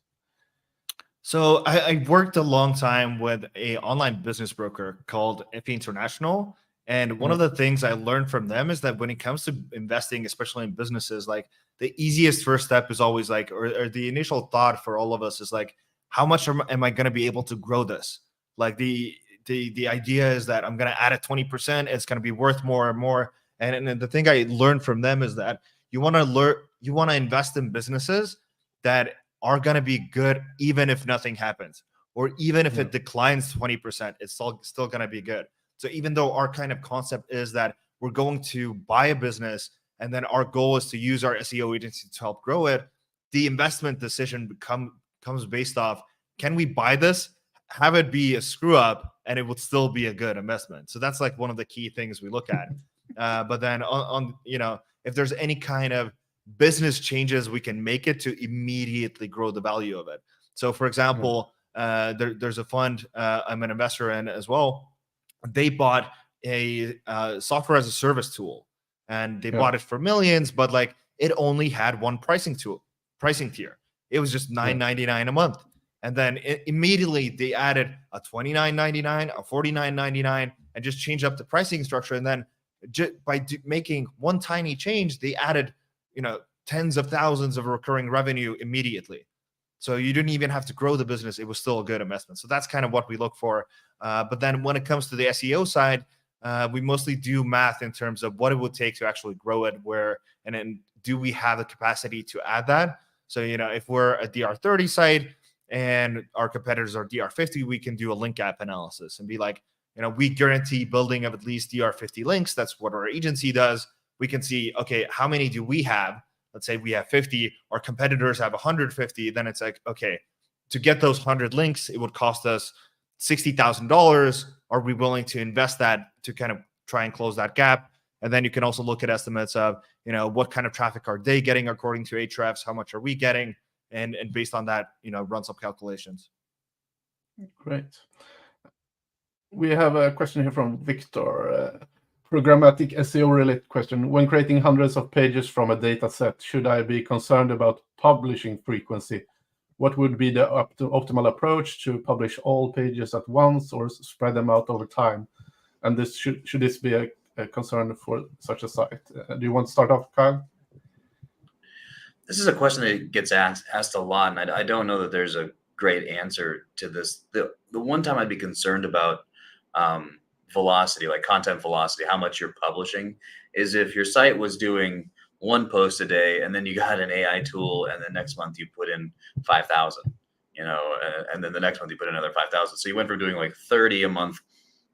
So I worked a long time with an online business broker called FE International. And one of the things I learned from them is that when it comes to investing, especially in businesses, like the easiest first step is always like, or the initial thought for all of us is like, how much am I going to be able to grow this? Like the idea is that I'm going to add a 20%, it's going to be worth more and more. And the thing I learned from them is that you want to invest in businesses that are going to be good even if nothing happens, or even if it declines 20%, it's still going to be good. So even though our kind of concept is that we're going to buy a business and then our goal is to use our SEO agency to help grow it, the investment decision comes based off, can we buy this, have it be a screw up, and it would still be a good investment? So that's like one of the key things we look at. But then on if there's any kind of business changes, we can make it to immediately grow the value of it. So for example, there's a fund I'm an investor in as well. They bought a software as a service tool, and they bought it for millions, but like it only had one pricing tier. It was just $9.99 a month. And then immediately they added a $29.99, a $49.99, and just changed up the pricing structure. And then by making one tiny change, they added, tens of thousands of recurring revenue immediately. So you didn't even have to grow the business. It was still a good investment. So that's kind of what we look for. But then when it comes to the SEO side, we mostly do math in terms of what it would take to actually grow it, and then do we have the capacity to add that? So, if we're a DR30 site and our competitors are DR50, we can do a link gap analysis and be like, we guarantee building of at least DR50 links. That's what our agency does. We can see, okay, how many do we have? Let's say we have 50, our competitors have 150. Then it's like, okay, to get those 100 links, it would cost us $60,000. Are we willing to invest that to kind of try and close that gap? And then you can also look at estimates of, what kind of traffic are they getting according to Ahrefs? How much are we getting? And based on that, run some calculations. Great. We have a question here from Victor. Programmatic SEO related question. When creating hundreds of pages from a data set, should I be concerned about publishing frequency? What would be the optimal approach to publish all pages at once or spread them out over time? And this should this be a concern for such a site? Do you want to start off, Kyle? This is a question that gets asked a lot, and I don't know that there's a great answer to this. The one time I'd be concerned about velocity, like content velocity, how much you're publishing, is if your site was doing one post a day and then you got an AI tool and the next month you put in 5,000, and then the next month you put in another 5,000. So you went from doing like 30 a month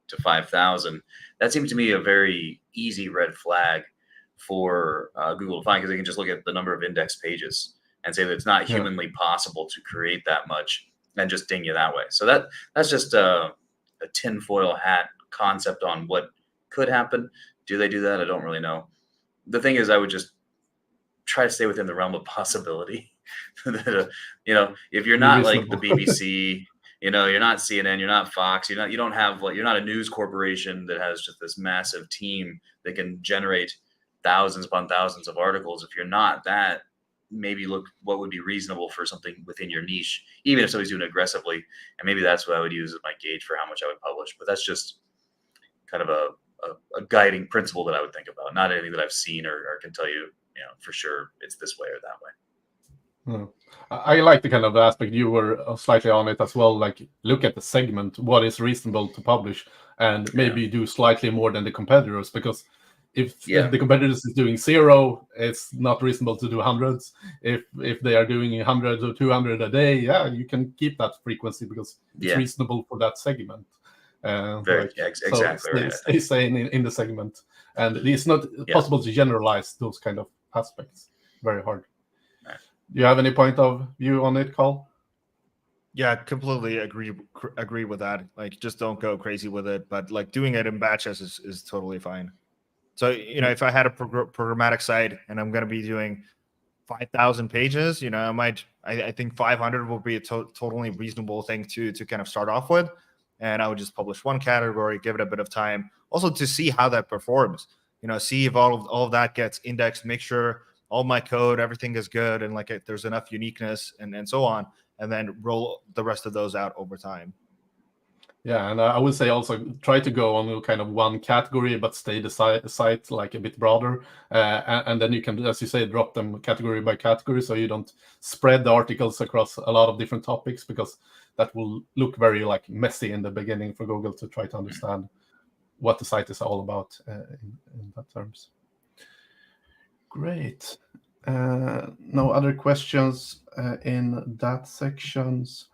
to 5,000. That seemed to me a very easy red flag for Google to find, because they can just look at the number of index pages and say that it's not humanly possible to create that much and just ding you that way. So that's just a tinfoil hat concept on what could happen. Do they do that? I don't really know. The thing is, I would just try to stay within the realm of possibility. If you're not like the BBC, you're not CNN, you're not Fox, you're not a news corporation that has just this massive team that can generate thousands upon thousands of articles. If you're not that, maybe look what would be reasonable for something within your niche, even if somebody's doing it aggressively. And maybe that's what I would use as my gauge for how much I would publish. But that's just kind of a guiding principle that I would think about, not anything that I've seen or can tell you, for sure it's this way or that way. I like the kind of aspect you were slightly on it as well. Like, look at the segment, what is reasonable to publish, and maybe do slightly more than the competitors, because if the competitors is doing 0, it's not reasonable to do hundreds. If they are doing 100 or 200 a day, you can keep that frequency because it's reasonable for that segment. Exactly. Stay sane in the segment, and it's not possible to generalize those kind of aspects. Very hard. Right. Do you have any point of view on it, Carl? Yeah, completely agree with that. Like, just don't go crazy with it, but like doing it in batches is totally fine. So, if I had a programmatic site and I'm going to be doing 5,000 pages, I think 500 will be a totally reasonable thing to kind of start off with. And I would just publish one category, give it a bit of time, also to see how that performs. See if all of that gets indexed, make sure all my code, everything is good, and like there's enough uniqueness and so on, and then roll the rest of those out over time. Yeah, and I would say also try to go on kind of one category, but stay the site like a bit broader, and then you can, as you say, drop them category by category, so you don't spread the articles across a lot of different topics, because that will look very like messy in the beginning for Google to try to understand what the site is all about in that terms. Great. No other questions in that sections.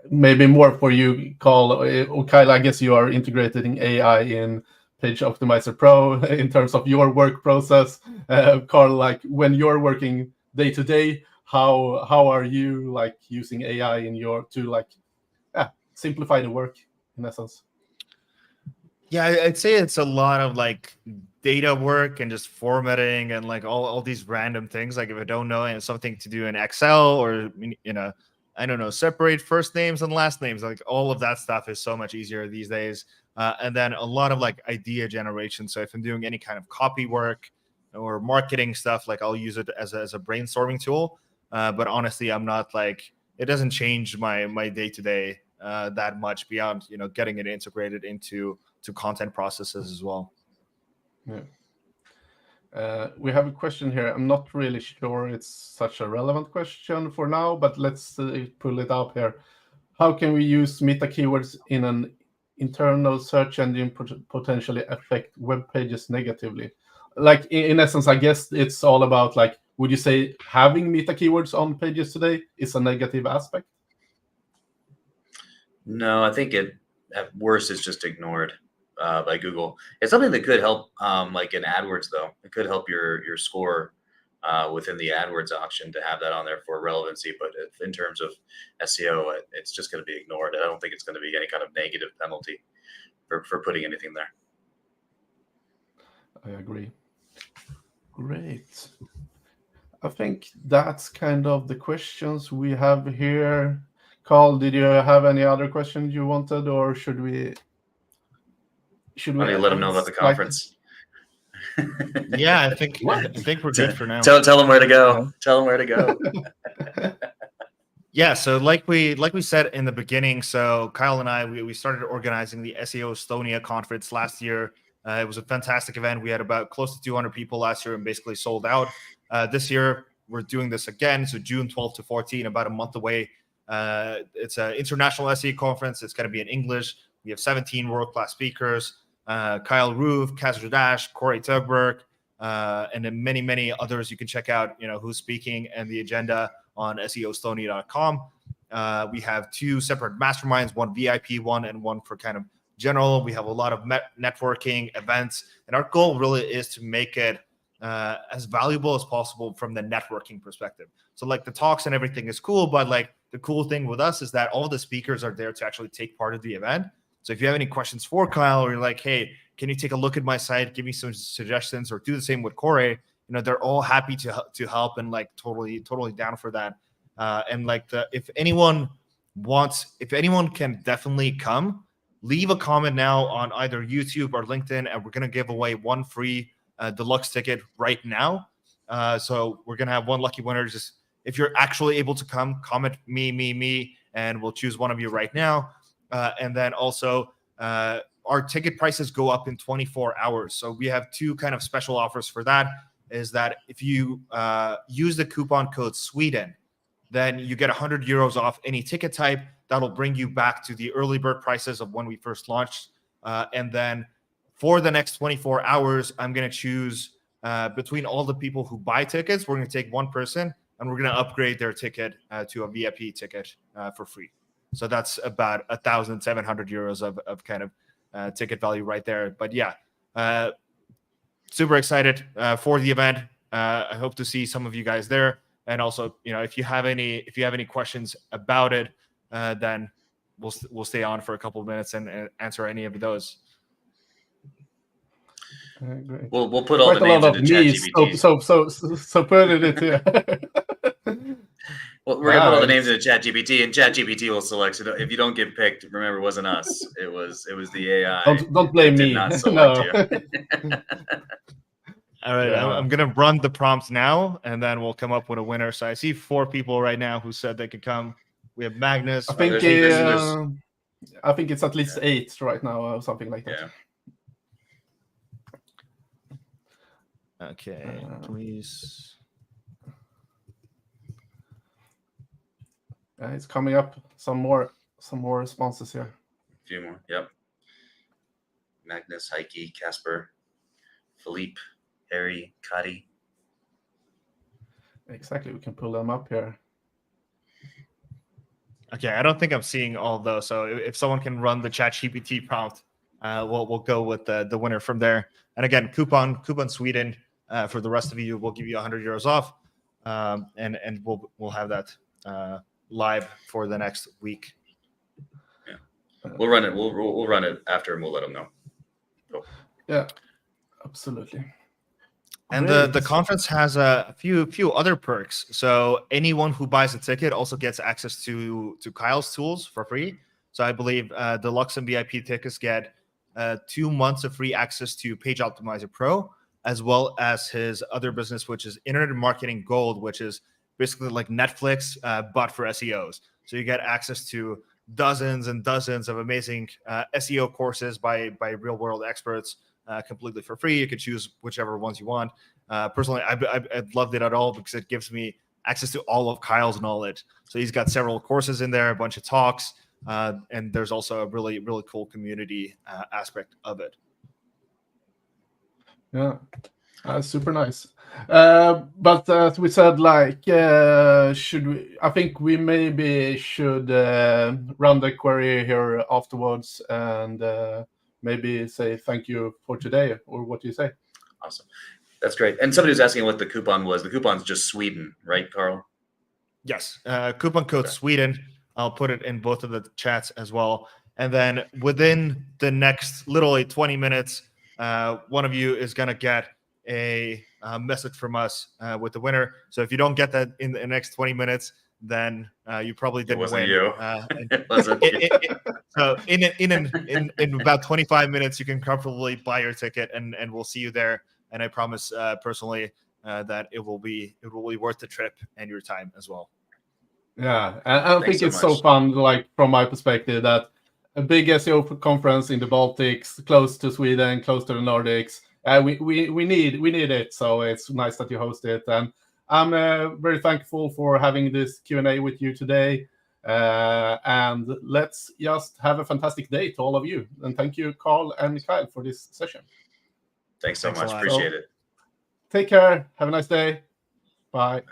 Maybe more for you, Carl. Kyle, I guess you are integrating AI in PageOptimizer Pro in terms of your work process. Carl, like when you're working day to day, how are you like using AI in your to like simplify the work in essence? Yeah, I'd say it's a lot of like data work and just formatting and like all these random things. Like if I don't know and something to do in Excel or I don't know, separate first names and last names. Like all of that stuff is so much easier these days. And then a lot of like idea generation. So if I'm doing any kind of copy work or marketing stuff, like I'll use it as a brainstorming tool. But honestly, I'm not like, it doesn't change my day to day that much beyond getting it integrated into content processes as well. Yeah. We have a question here. I'm not really sure it's such a relevant question for now, but let's pull it up here. How can we use meta keywords in an internal search engine potentially affect web pages negatively? Like in essence, I guess it's all about like, would you say having meta keywords on pages today is a negative aspect? No, I think it at worst is just ignored by Google. It's something that could help, like in AdWords, though. It could help your score within the AdWords option to have that on there for relevancy. But if, in terms of SEO, it's just going to be ignored. I don't think it's going to be any kind of negative penalty for putting anything there. I agree. Great. I think that's kind of the questions we have here. Carl, did you have any other questions you wanted, or should we Why don't you let them know about the conference? Yeah, I think we're good for now. Tell them where to go. Tell them where to go. Yeah, so like we said in the beginning, so Kyle and I we started organizing the SEO Estonia Conference last year. It was a fantastic event. We had about close to 200 people last year and basically sold out. This year we're doing this again, so June 12th to 14, about a month away. It's an international SEO conference. It's going to be in English. We have 17 world-class speakers. Kyle Roof, Kaz Radash, Corey Tugberg, and then many others. You can check out, who's speaking and the agenda on SEOstonia.com. We have 2 separate masterminds, one VIP one and one for kind of general. We have a lot of networking events, and our goal really is to make it as valuable as possible from the networking perspective. So like the talks and everything is cool, but like the cool thing with us is that all the speakers are there to actually take part of the event. So if you have any questions for Kyle, or you're like, hey, can you take a look at my site, give me some suggestions, or do the same with Corey, they're all happy to help and like totally down for that. And like if anyone can definitely come, leave a comment now on either YouTube or LinkedIn, and we're gonna give away one free deluxe ticket right now. So we're gonna have one lucky winner. Just if you're actually able to come, comment me, and we'll choose one of you right now. And then also our ticket prices go up in 24 hours. So we have 2 kind of special offers for that. Is that if you use the coupon code Sweden, then you get 100 euros off any ticket type. That'll bring you back to the early bird prices of when we first launched. And then for the next 24 hours, I'm going to choose between all the people who buy tickets, we're going to take one person and we're going to upgrade their ticket to a VIP ticket for free. So that's about 1,700 euros of kind of ticket value right there. But yeah, super excited for the event. I hope to see some of you guys there. And also, if you have any questions about it, then we'll stay on for a couple of minutes and answer any of those. Great. We'll put all the names into ChatGPT. So put it into. Well, we're gonna put all the names into ChatGPT, and ChatGPT will select. So if you don't get picked, remember, it wasn't us. It was the AI. Don't blame me. Not select you. All right, yeah. I'm gonna run the prompts now, and then we'll come up with a winner. So I see 4 people right now who said they could come. We have Magnus. I think it's at least 8 right now, or something like that. Yeah. Okay, please. It's coming up. Some more responses here. A few more. Yep. Magnus, Heike, Casper, Philippe, Harry, Kadi. Exactly. We can pull them up here. Okay, I don't think I'm seeing all of those. So if someone can run the ChatGPT prompt, we'll go with the winner from there. And again, coupon Sweden for the rest of you. We'll give you 100 euros off. and we'll have that live for the next week. Yeah, we'll run it. We'll run it after, and we'll let them know. Cool. Yeah, absolutely. And the conference has a few other perks. So anyone who buys a ticket also gets access to Kyle's tools for free. So I believe deluxe and VIP tickets get 2 months of free access to PageOptimizer Pro, as well as his other business, which is Internet Marketing Gold, which is basically like Netflix, but for SEOs. So you get access to dozens and dozens of amazing SEO courses by real world experts, completely for free. You can choose whichever ones you want. Personally, I've loved it at all because it gives me access to all of Kyle's knowledge. So he's got several courses in there, a bunch of talks, and there's also a really, really cool community aspect of it. Yeah, super nice. But as we said, like, should we? I think we maybe should run the query here afterwards and maybe say thank you for today, or what do you say? Awesome. That's great. And somebody was asking what the coupon was. The coupon's just Sweden, right, Karl? Yes. Coupon code Sweden. I'll put it in both of the chats as well. And then within the next literally 20 minutes, one of you is going to get a message from us with the winner. So if you don't get that in the next 20 minutes, then you probably didn't win. It wasn't you. So in about 25 minutes, you can comfortably buy your ticket, and we'll see you there. And I promise personally that it will be worth the trip and your time as well. Yeah, and I think it's so fun, like from my perspective, that a big SEO conference in the Baltics, close to Sweden, close to the Nordics. We need it, so it's nice that you host it, and I'm very thankful for having this Q&A with you today. And let's just have a fantastic day to all of you. And thank you, Karl and Kyle, for this session. Thanks so much. Appreciate it. Take care. Have a nice day. Bye.